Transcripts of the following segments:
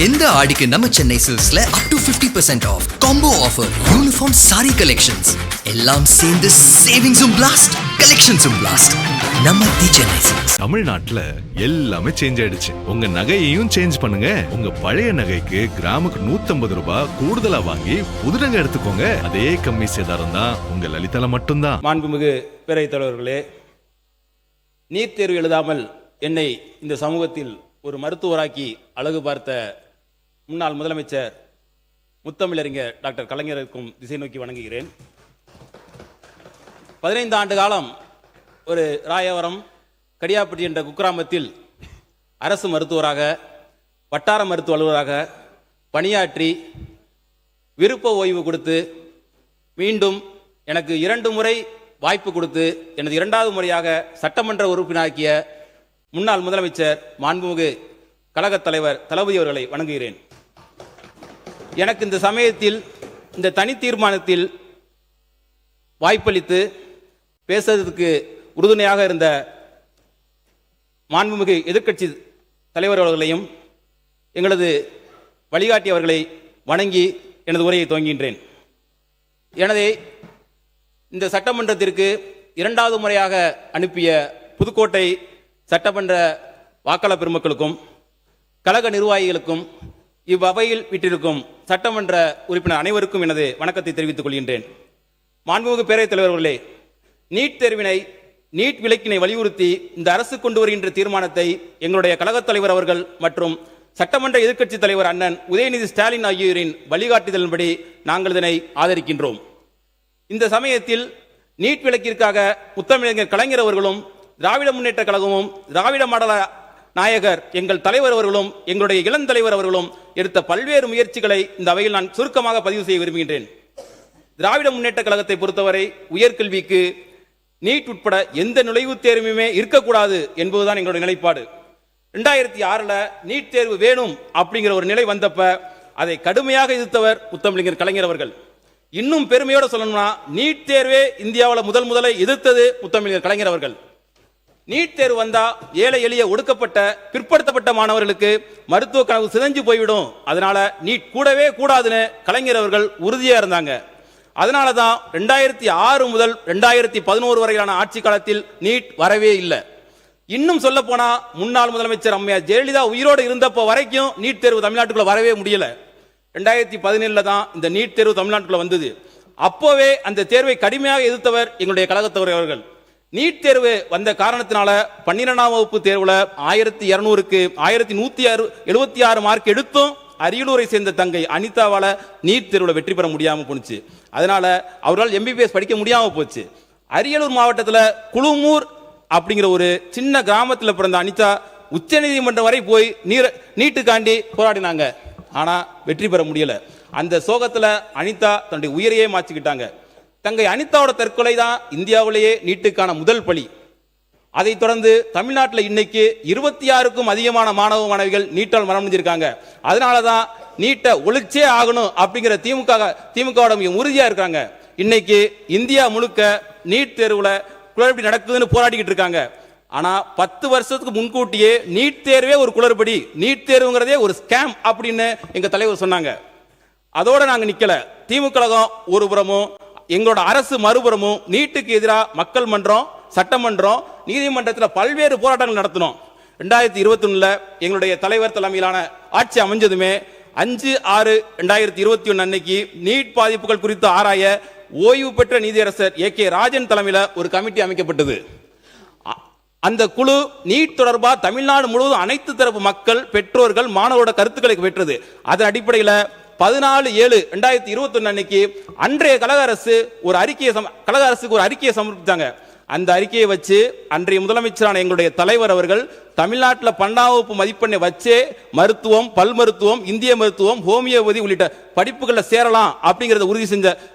இந்த ஆடிக்கு நம்ம சென்னை சில்க்ஸ்ல up to 50% off combo offer, uniform sari collections எல்லாம் சேர்ந்து சேவிங்ஸும் பிளாஸ்ட், கலெக்ஷன்ஸும் பிளாஸ்ட். நம்ம தி சென்னை சில்க்ஸ். தமிழ்நாட்டுல எல்லாமே சேஞ்ச் ஆயிடுச்சு. உங்க நகையையும் சேஞ்ச் பண்ணுங்க. உங்க பழைய நகைக்கு கிராமுக்கு 150 ரூபாய் கூடுதலா வாங்கி புது நகை எடுத்துக்கோங்க. அதே கம்மி சேதாரம் தான் உங்க லலிதால மட்டும்தான். மாண்புமிகு பேரவைத் தலைவர்களே, நீட் தேர்வு எழுதாமல் என்னை இந்த சமூகத்தில் ஒரு மருத்துவராக்கி அழகு பார்த்த முன்னாள் முதலமைச்சர் முத்தமிழறிஞர் டாக்டர் கலைஞருக்கும் திசை நோக்கி வணங்குகிறேன். 15 ஆண்டு காலம் ஒரு ராயவரம் கடியாப்பட்டி என்ற குக்கிராமத்தில் அரசு மருத்துவராக, வட்டார மருத்துவ அலுவலராக பணியாற்றி விருப்ப ஓய்வு கொடுத்து மீண்டும் எனக்கு 2 முறை வாய்ப்பு கொடுத்து எனது 2வது முறையாக சட்டமன்ற உறுப்பினராக்கிய முன்னாள் முதலமைச்சர் மாண்புமிகு கழகத் தலைவர் தளபதி அவர்களை வணங்குகிறேன். எனக்கு இந்த சமயத்தில் இந்த தனி தீர்மானத்தில் வாய்ப்பளித்து பேசுவதற்கு உறுதுணையாக இருந்த மாண்புமிகு எதிர்க்கட்சி தலைவர் அவர்களையும் எங்களது வழிகாட்டி அவர்களை வணங்கி எனது உரையை துவங்குகின்றேன். எனவே இந்த சட்டமன்றத்திற்கு 2வது முறையாக அனுப்பிய புதுக்கோட்டை சட்டமன்ற வாக்காளர் பெருமக்களுக்கும் கழக நிர்வாகிகளுக்கும் இவ்வவையில் விட்டிருக்கும் சட்டமன்ற உறுப்பினர் அனைவருக்கும் எனது வணக்கத்தை தெரிவித்துக் கொள்கின்றேன். மாண்புமிகு பேரவைத் தலைவர்களே, நீட் தேர்வினை, நீட் விலக்கினை வலியுறுத்தி இந்த அரசு கொண்டு வருகின்ற தீர்மானத்தை எங்களுடைய கழகத் தலைவர் அவர்கள் மற்றும் சட்டமன்ற எதிர்க்கட்சி தலைவர் அண்ணன் உதயநிதி ஸ்டாலின் ஆகியோரின் வழிகாட்டுதலின்படி நாங்கள் இதனை ஆதரிக்கின்றோம். இந்த சமயத்தில் நீட் விலக்கிற்காக முத்தமிழறிஞர் கலைஞர் அவர்களும் திராவிட முன்னேற்ற கழகமும் திராவிட மாடல நாயகர் எங்கள் தலைவர் அவர்களும் எங்களுடைய இளந்தலைவர் அவர்களும் எடுத்த பல்வேறு முயற்சிகளை இந்த அவையில் நான் சுருக்கமாக பதிவு செய்ய விரும்புகின்றேன். திராவிட முன்னேற்ற கழகத்தை பொறுத்தவரை உயர்கல்விக்கு நீட் உட்பட எந்த நுழைவுத் தேர்வுமே இருக்கக்கூடாது என்பதுதான் எங்களுடைய நிலைப்பாடு. 2006 நீட் தேர்வு வேணும் அப்படிங்கிற ஒரு நிலை வந்தப்ப அதை கடுமையாக எதிர்த்தவர் முத்தமிழறிஞர் கலைஞர் அவர்கள். இன்னும் பெருமையோடு சொல்லணும்னா, நீட் தேர்வே இந்தியாவில் முதலை எதிர்த்தது முத்தமிழறிஞர் கலைஞர் அவர்கள். நீட் தேர்வு வந்தா ஏழை எளிய ஒடுக்கப்பட்ட பிற்படுத்தப்பட்ட மாணவர்களுக்கு மருத்துவ கனவு சிதைஞ்சு போய்விடும், அதனால நீட் கூடவே கூடாதுன்னு கலைஞர் அவர்கள் உறுதியா இருந்தாங்க. அதனால தான் 2006 முதல் 2011 வரையிலான ஆட்சி காலத்தில் நீட் வரவே இல்லை. இன்னும் சொல்ல போனா, முன்னாள் முதலமைச்சர் அம்மையார் ஜெயலலிதா உயிரோடு இருந்தப்போ வரைக்கும் நீட் தேர்வு தமிழ்நாட்டுக்குள்ள வரவே முடியல. 2017 தான் இந்த நீட் தேர்வு தமிழ்நாட்டுக்குள்ள வந்தது. அப்போவே அந்த தேர்வை கடுமையாக எதிர்த்தவர் எங்களுடைய கழகத்தவர் அவர்கள். நீட் தேர்வு வந்த காரணத்தினால 12ஆம் வகுப்பு தேர்வுல 1200க்கு 1176 மார்க் எடுத்தும் அரியலூரை சேர்ந்த தங்கை அனிதாவால நீட் தேர்வுல வெற்றி பெற முடியாம போச்சு. அதனால அவரால் MBBS படிக்க முடியாம போச்சு. அரியலூர் மாவட்டத்தில் குழுமூர் அப்படிங்கிற ஒரு சின்ன கிராமத்தில் பிறந்த அனிதா உச்சநீதிமன்றம் வரை போய் நீட்டுக்காண்டி போராடினாங்க. ஆனா வெற்றி பெற முடியல. அந்த சோகத்துல அனிதா தன்னுடைய உயிரையே மாற்றிக்கிட்டாங்க. தங்கை அனிதாவோட தற்கொலை தான் இந்தியாவிலேயே நீட்டுக்கான முதல் பலி. அதைத் தொடர்ந்து தமிழ்நாட்டில் இன்னைக்கு 26க்கும் அதிகமான மாணவ மாணவிகள் நீட்டால் மரணம் அடைஞ்சிருக்காங்க. அதனாலதான் நீட்டை ஒழிச்சே ஆகணும் அப்படிங்கிற திமுகவோட உறுதியா இருக்காங்க. இன்னைக்கு இந்தியா முழுக்க நீட் தேர்வுல குளறுபடி நடக்குதுன்னு போராடிக்கிட்டு இருக்காங்க. ஆனா 10 வருஷத்துக்கு முன்கூட்டியே நீட் தேர்வே ஒரு குளறுபடி, நீட் தேர்வுங்கிறதே ஒரு ஸ்கேம் அப்படின்னு எங்க தலைவர் சொன்னாங்க. அதோட நாங்க நிக்கல. திமுக ஒரு புறமும் எங்களோட அரசு மறுபுறமும் நீட்டுக்கு எதிராக மக்கள் மன்றம், சட்டமன்றம், நீதிமன்றத்தில் பல்வேறு போராட்டங்கள் நடத்தினோம். 2021 எங்களுடைய தலைவர் தலைமையிலான ஆட்சி அமைஞ்சதுமே 5/6/2021 அன்னைக்கு நீட் பாதிப்புகள் குறித்து ஆராய ஓய்வு பெற்ற நீதியரசர் AK ராஜன் தலைமையில் ஒரு கமிட்டி அமைக்கப்பட்டது. அந்த குழு நீட் தொடர்பாக தமிழ்நாடு முழுவதும் அனைத்து தரப்பு மக்கள், பெற்றோர்கள், மாணவரோட கருத்துக்களை பெற்றது. அதன் அடிப்படையில் 14/7/2021 அன்னைக்கு அன்றைய கழக அரசுக்கு ஒரு அறிக்கையை சமர்ப்பித்தாங்க. அந்த அறிக்கையை வச்சு அன்றைய முதலமைச்சரான எங்களுடைய தலைவர் அவர்கள் தமிழ்நாட்டில் 12ஆம் வகுப்பு மதிப்பெண்ணை வச்சே மருத்துவம், பல் மருத்துவம், இந்திய மருத்துவம், ஹோமியோபதி உள்ளிட்ட படிப்புகளில் சேரலாம் அப்படிங்கிறத உறுதி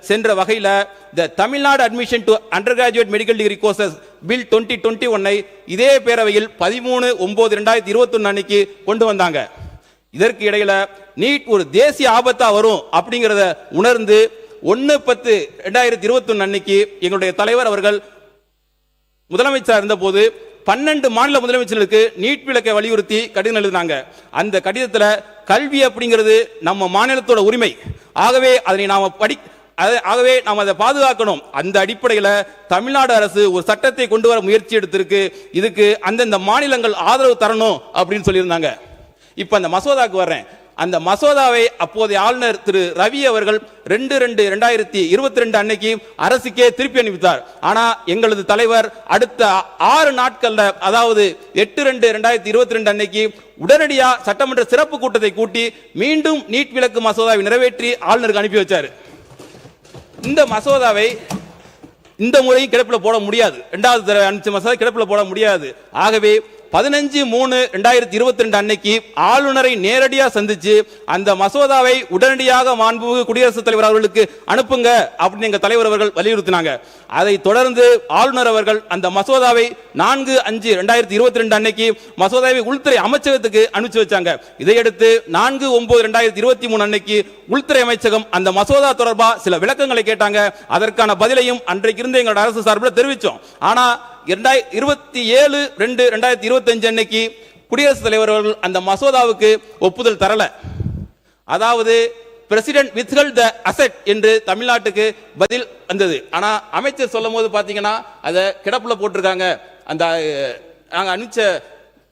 சென்ற வகையில் the Tamil Nadu admission to undergraduate medical degree courses bill 2021 இதே பேரவையில் 13/9/2021 அன்னைக்கு கொண்டு வந்தாங்க. இதற்கு இடையில நீட் ஒரு தேசிய ஆபத்தா வரும் அப்படிங்கிறத உணர்ந்து 1/10/2021 அன்னைக்கு எங்களுடைய தலைவர் அவர்கள் முதலமைச்சர் இருந்தபோது 12 மாநில முதலமைச்சர்களுக்கு நீட் விலக்கை வலியுறுத்தி கடிதம் எழுதினாங்க. அந்த கடிதத்தில் கல்வி அப்படிங்கிறது நம்ம மாநிலத்தோட உரிமை, ஆகவே அதனை நாம் அதை பாதுகாக்கணும். அந்த அடிப்படையில் தமிழ்நாடு அரசு ஒரு சட்டத்தை கொண்டு வர முயற்சி எடுத்திருக்கு. இதுக்கு அந்தந்த மாநிலங்கள் ஆதரவு தரணும் அப்படின்னு சொல்லியிருந்தாங்க. இப்ப அந்த மசோதாவுக்கு வர்றேன். அந்த மசோதாவை அப்போதைய ஆளுநர் திரு ரவி அவர்கள் 2/2/2022 அன்னைக்கு அரசுக்கே திருப்பி அனுப்பித்தார். ஆனா எங்களது தலைவர் அடுத்த 6 நாட்கள்ல, அதாவது 8/2/2022 அன்னைக்கு உடனடியா சட்டமன்ற சிறப்பு கூட்டத்தை கூட்டி மீண்டும் நீட் விலக்கு மசோதாவை நிறைவேற்றி ஆளுநருக்கு அனுப்பி வச்சார். இந்த மசோதாவை இந்த முறையும் கிடப்பில் போட முடியாது, 2வது தடவை அனுப்பிச்ச மசோதா கிடப்பில் போட முடியாது. ஆகவே 15/3/2022 அன்னைக்கு ஆளுநரை நேரடியாக சந்திச்சு அந்த மசோதாவை உடனடியாக மாண்புமிகு குடியரசுத் தலைவர் அவர்களுக்கு அனுப்புங்க அப்படின்னு எங்க தலைவர் அவர்கள் வலியுறுத்தினாங்க. அதை தொடர்ந்து ஆளுநர் அவர்கள் அந்த மசோதாவை 4/5/2022 அன்னைக்கு மசோதாவை உள்துறை அமைச்சகத்துக்கு அனுப்பிச்சு வச்சாங்க. இதையடுத்து 4/9/2023 அன்னைக்கு உள்துறை அமைச்சகம் அந்த மசோதா தொடர்பாக சில விளக்கங்களை கேட்டாங்க. அதற்கான பதிலையும் அன்றைக்கு இருந்த எங்களோட அரசு சார்பில் தெரிவித்தோம். ஆனா 27/2/2025 அன்னைக்கு குடியரசுத் தலைவர் அவர்கள் அந்த மசோதாவுக்கு ஒப்புதல் தரல. அதாவது பிரசிடென்ட் வித்ஹெல்ட் தி அசெட் என்று தமிழ்நாட்டுக்கு பதில் வந்தது. ஆனா அமைச்சர் சொல்லும் போது பாத்தீங்கன்னா அதை கிடப்புல போட்டிருக்காங்க. அந்த நாங்க அனுப்பிச்ச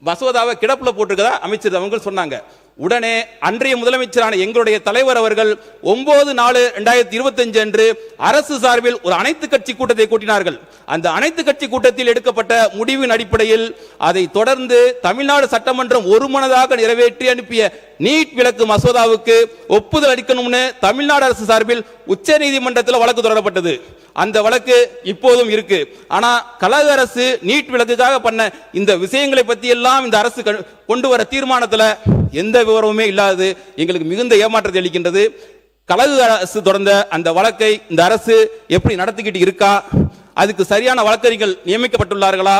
மசோதாவை கிடப்புல போட்டிருக்கதா அமைச்சர் அவங்க சொன்னாங்க. உடனே அன்றைய முதலமைச்சரான எங்களுடைய தலைவர் அவர்கள் 9/4/2025 அன்று அரசு சார்பில் ஒரு அனைத்து கட்சி கூட்டத்தை கூட்டினார்கள். அந்த அனைத்து கட்சி கூட்டத்தில் எடுக்கப்பட்ட முடிவின் அடிப்படையில் அதை தொடர்ந்து தமிழ்நாடு சட்டமன்றம் ஒருமனதாக நிறைவேற்றி அனுப்பிய நீட் விலக்கு மசோதாவுக்கு ஒப்புதல் அளிக்கணும்னு தமிழ்நாடு அரசு சார்பில் உச்ச நீதிமன்றத்தில் வழக்கு தொடரப்பட்டது. அந்த வழக்கு இப்போதும் இருக்கு. ஆனா கழக அரசு நீட் விலக்குக்காக பண்ண இந்த விஷயங்களை பத்தி எல்லாம் இந்த அரசு கொண்டு வர தீர்மானத்தில் எந்த விவரமுமே இல்லாதது எங்களுக்கு மிகுந்த ஏமாற்றத்தை அளிக்கின்றது. கழக அரசு தொடர்ந்த அந்த வழக்கை இந்த அரசு எப்படி நடத்திக்கிட்டு இருக்கா, அதுக்கு சரியான வழக்கறிஞர்கள் நியமிக்கப்பட்டுள்ளார்களா,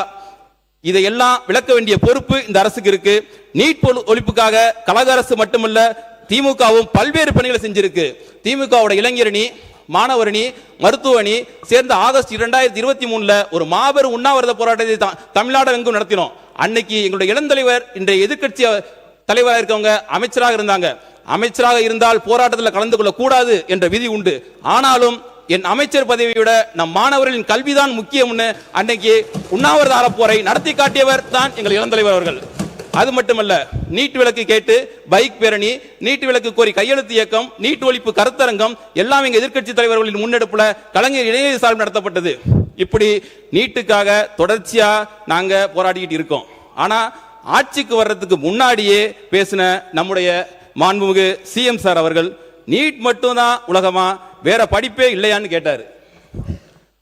இதையெல்லாம் விளக்க வேண்டிய பொறுப்பு இந்த அரசுக்கு இருக்கு. நீட் ஒழிப்புக்காக கழக அரசு மட்டுமல்ல, திமுகவும் பல்வேறு பணிகளை செஞ்சிருக்கு. திமுகவோட இளைஞரணி, மாணவரணி, மருத்துவணி சேர்ந்த ஆகஸ்ட் 2023 ஒரு மாபெரும் உண்ணாவிரத போராட்டத்தை தமிழ்நாடு எங்கும் நடத்தினோம். அன்னைக்கு எங்களுடைய இளந்தலைவர் இன்றைய எதிர்க்கட்சி தலைவராக இருக்கவங்க அமைச்சராக இருந்தாங்க. அமைச்சராக இருந்தால் போராட்டத்தில் கலந்து கொள்ள கூடாது என்ற விதி உண்டு. ஆனாலும் என் அமைச்சர் பதவியோட நம் மாணவர்களின் கல்விதான் முக்கியம்னு அன்னைக்கு உண்ணாவிரத அறப்போரை நடத்தி காட்டியவர் தான் எங்கள் இளந்தலைவர் அவர்கள். அது மட்டுமல்ல, நீட் விலக்கு கேட்டு பைக் பேரணி, நீட் விலக்கு கோரி கையெழுத்து இயக்கம், நீட் ஒழிப்பு கருத்தரங்கம் எல்லாம் எங்க எதிர்க்கட்சி தலைவர்களின் முன்னெடுப்புல கலைஞர் இணைய சார்பில் நடத்தப்பட்டது. இப்படி நீட்டுக்காக தொடர்ச்சியா நாங்க போராடிக்கிட்டு இருக்கோம். ஆனா ஆட்சிக்கு வர்றதுக்கு முன்னாடியே பேசின நம்முடைய மாண்புமிகு சிஎம் சார் அவர்கள் நீட் மட்டும்தான் உலகமா, வேற படிப்பே இல்லையான்னு கேட்டாரு.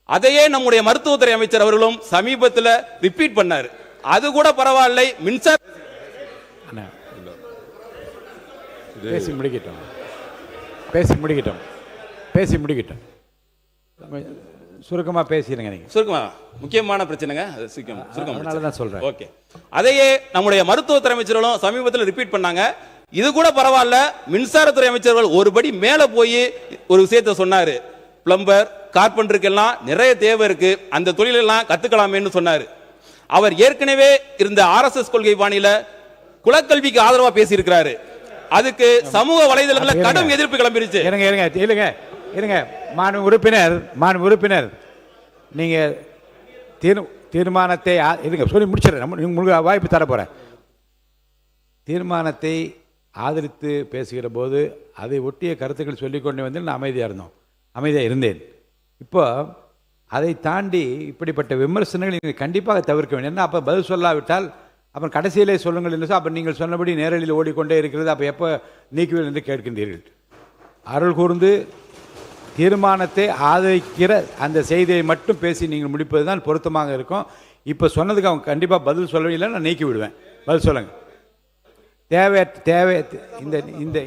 அதையே நம்முடைய மருத்துவத்துறை அமைச்சர் அவர்களும் சமீபத்தில் ரிப்பீட் பண்ணாரு. அது கூட பரவாயில்லை, மின்சார பேசி முடிக்கிட்டோம் சுருக்கமா பேசிடுங்க. நீங்க சுருக்கமா முக்கியமான பிரச்சனைங்க, அது அதனால தான் சொல்றேன். ஓகே, அதையே நம்முடைய மருத்துவத்துறை அமைச்சர்களும் சமீபத்தில் ரிப்பீட் பண்ணாங்க. இது கூட பரவாயில்ல, மின்சாரத்துறை அமைச்சர்கள் ஒருபடி மேல போய் ஒரு விஷயத்தை சொன்னாரு. பிளம்பர், கார்பெண்டருக்கெல்லாம் நிறைய தேவை இருக்கு, அந்த தொழிலெல்லாம் கத்துக்கலாமேன்னு சொன்னாரு. அவர் ஏற்கனவே இருந்த ஆர்எஸ்எஸ் கொள்கை பாணியில குலக்கல்விக்கு ஆதரவா பேசி இருக்கிறாரு. அதுக்கு சமூக வலைதளங்களில் கடும் எதிர்ப்பு கிளம்பிருச்சு. மாண்பு உறுப்பினர் நீங்க தீர்மானத்தை சொல்லி முடிச்சிடறேன், வாய்ப்பு தர போறேன். தீர்மானத்தை ஆதரித்து பேசுகிற போது அதை ஒட்டிய கருத்துக்கள் சொல்லிக்கொண்டு வந்து நான் அமைதியாக இருந்தேன். இப்போ அதை தாண்டி இப்படிப்பட்ட விமர்சனங்கள் நீங்கள் கண்டிப்பாக தவிர்க்க வேண்டும். என்ன அப்போ பதில் சொல்லாவிட்டால் அப்புறம் கடைசியிலே சொல்லுங்கள் என்று அப்போ நீங்கள் சொன்னபடி நேரடியில் ஓடிக்கொண்டே இருக்கிறது. அப்போ எப்போ நீக்குவீர்கள் என்று கேட்கின்றீர்கள். அருள் கூர்ந்து தீர்மானத்தை ஆதரிக்கிற அந்த செய்தியை மட்டும் பேசி நீங்கள் முடிப்பது தான் பொருத்தமாக இருக்கும். இப்போ சொன்னதுக்கு அவங்க கண்டிப்பாக பதில் சொல்லவில்லை, நான் நீக்கி விடுவேன். பதில் சொல்லுங்கள்.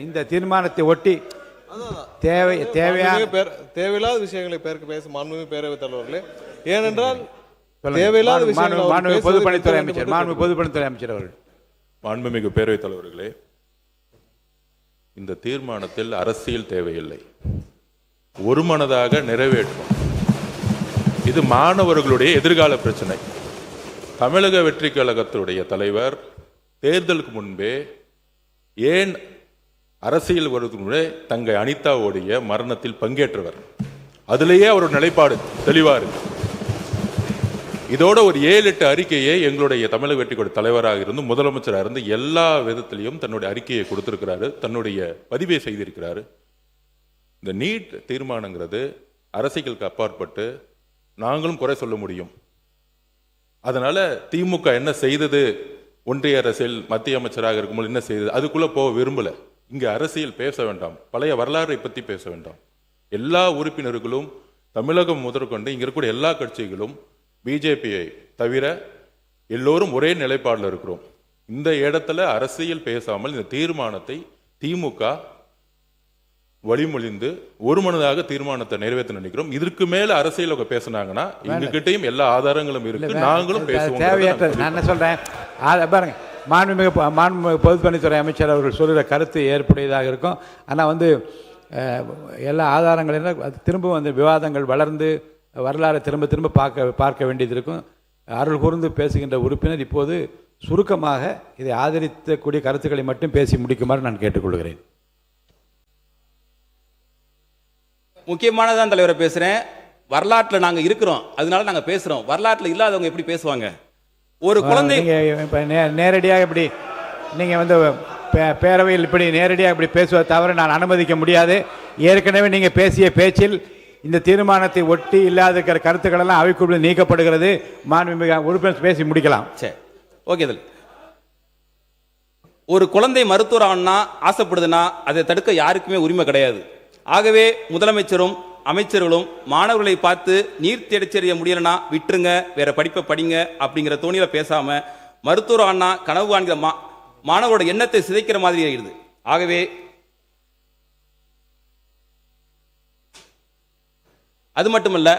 இந்த தீர்மானத்தை ஒட்டி தேவையில்லாத விஷயங்களை பேச மாண்புமிகு பேரவைத் தலைவர்களே, ஏனென்றால் தேவையில்லாத விஷயங்கள் பொதுப்பணித்துறை அமைச்சர் அவர்கள். மாண்புமிகு பேரவைத் தலைவர்களே, இந்த தீர்மானத்தில் அரசியல் தேவையில்லை, ஒருமனதாக நிறைவேற்றும். இது மாணவர்களுடைய எதிர்கால பிரச்சனை. தமிழக வெற்றி கழகத்துடைய தலைவர் தேர்தலுக்கு முன்பே ஏன் அரசியல் வருவதற்கு முன்பே தங்கை அனிதாவுடைய மரணத்தில் பங்கேற்றவர். அதிலேயே அவரோட நிலைப்பாடு தெளிவா இருக்கு. இதோட ஒரு 7-8 அறிக்கையை எங்களுடைய தமிழக வெற்றி கழக தலைவராக இருந்து முதலமைச்சராக இருந்து எல்லா விதத்திலையும் தன்னுடைய அறிக்கையை கொடுத்திருக்கிறாரு, தன்னுடைய பதிவை செய்திருக்கிறாரு. இந்த நீட் தீர்மானங்கிறது அரசியலுக்கு அப்பாற்பட்டு நாங்களும் குறை சொல்ல முடியும். அதனால திமுக என்ன செய்தது, ஒன்றிய அரசியல் மத்திய அமைச்சராக இருக்கும்போது என்ன செய்தது, அதுக்குள்ள போக விரும்பல. இங்க அரசியல் பேச வேண்டாம், பழைய வரலாறை பற்றி பேச வேண்டாம். எல்லா உறுப்பினர்களும் தமிழகம் முதற்கொண்டு இங்க இருக்கக்கூடிய எல்லா கட்சிகளும் பிஜேபியை தவிர எல்லோரும் ஒரே நிலைப்பாடில் இருக்கிறோம். இந்த இடத்துல அரசியல் பேசாமல் இந்த தீர்மானத்தை திமுக வழிமொழிந்து ஒருமனதாக தீர்மானத்தை நிறைவேற்ற நினைக்கிறோம். இதற்கு மேல அரசியல் பேசினாங்கன்னா எங்ககிட்டயும் எல்லா ஆதாரங்களும் இருக்கு, நாங்களும் பேசுவோம். தேவையற்ற நான் என்ன சொல்றேன் பாருங்க, மாண்புமிகு பொதுப்பணித்துறை அமைச்சர் அவர்கள் சொல்கிற கருத்து ஏற்புடையதாக இருக்கும். ஆனால் எல்லா ஆதாரங்களும் திரும்பவும் அந்த விவாதங்கள் வளர்ந்து வரலாறு திரும்ப திரும்ப பார்க்க வேண்டியது இருக்கும். அருள் கூர்ந்து பேசுகின்ற உறுப்பினர் இப்போது சுருக்கமாக இதை ஆதரிக்கக்கூடிய கருத்துக்களை மட்டும் பேசி முடிக்குமாறு நான் கேட்டுக்கொள்கிறேன். முக்கியமானதான் தலைவரை பேசுறேன். வரலாற்றில் நாங்கள் இருக்கிறோம், அதனால நாங்கள் பேசுறோம். வரலாற்றில் இல்லாதவங்க எப்படி பேசுவாங்க? ஒரு குழந்தை நேரடியாக இப்படி நீங்கள் பேரவையில் இப்படி நேரடியாக இப்படி பேசுவதை தவிர நான் அனுமதிக்க முடியாது. ஏற்கனவே நீங்கள் பேசிய பேச்சில் இந்த தீர்மானத்தை ஒட்டி இல்லாத கருத்துக்கள் எல்லாம் அவைக்குழு நீக்கப்படுகிறது. மாண்புமிகு உறுப்பினர் பேசி முடிக்கலாம். சரி, ஓகே. ஒரு குழந்தை மருத்துவர் ஆகணும்னா ஆசைப்படுதுன்னா அதை தடுக்க யாருக்குமே உரிமை கிடையாது. ஆகவே முதலமைச்சரும் அமைச்சர்களும் மாணவர்களை பார்த்து நீர் தேடிச்செறிய முடியலன்னா விட்டுருங்க, வேற படிப்பை படிங்க அப்படிங்கிற தோணியில பேசாம மருத்துவர் ஆனா கனவு காண்கிற மாணவரோட எண்ணத்தை சிதைக்கிற மாதிரி ஆயிடுது. ஆகவே அது மட்டுமல்ல,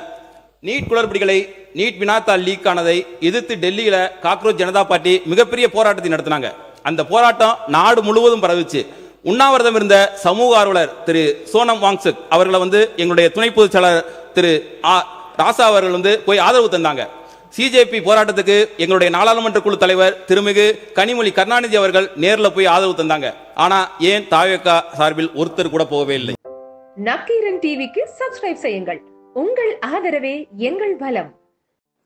நீட் குளறுபடிகளை, நீட் வினாத்தாள் லீக் ஆனதை எதிர்த்து டெல்லியில காக்ரோச் ஜனதா பார்ட்டி மிகப்பெரிய போராட்டத்தை நடத்தினாங்க. அந்த போராட்டம் நாடு முழுவதும் பரவுச்சு. உண்ணாவிரதம் இருந்த சமூக ஆர்வலர் திரு சோனம் வாங்சுக் அவர்களை எங்களுடைய துணை பொதுச் செயலாளர் திரு ராசா அவர்கள் போய் ஆதரவு தந்தாங்க. சிஜேபி போராட்டத்துக்கு எங்களுடைய நாடாளுமன்ற குழு தலைவர் திருமிகு கனிமொழி கருணாநிதி அவர்கள் நேரில் போய் ஆதரவு தந்தாங்க. ஆனா ஏன் தாவேகா சார்பில் ஒருத்தர் கூட போகவே இல்லை? நக்கீரன் டிவிக்கு சப்ஸ்கிரைப் செய்யுங்கள். உங்கள் ஆதரவே எங்கள் பலம்.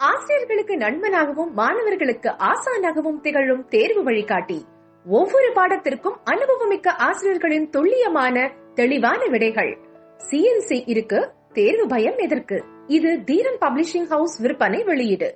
ஆசிரியர்களுக்கு நண்பனாகவும் மாணவர்களுக்கு ஆசானாகவும் திகழும் தேர்வு வழிகாட்டி. ஒவ்வொரு பாடத்திற்கும் அனுபவமிக்க ஆசிரியர்களின் துல்லியமான தெளிவான விடைகள். CNC இருக்கு, தேர்வு பயம் எதற்கு? இது தீரன் பப்ளிஷிங் ஹவுஸ் விற்பனை வெளியீடு.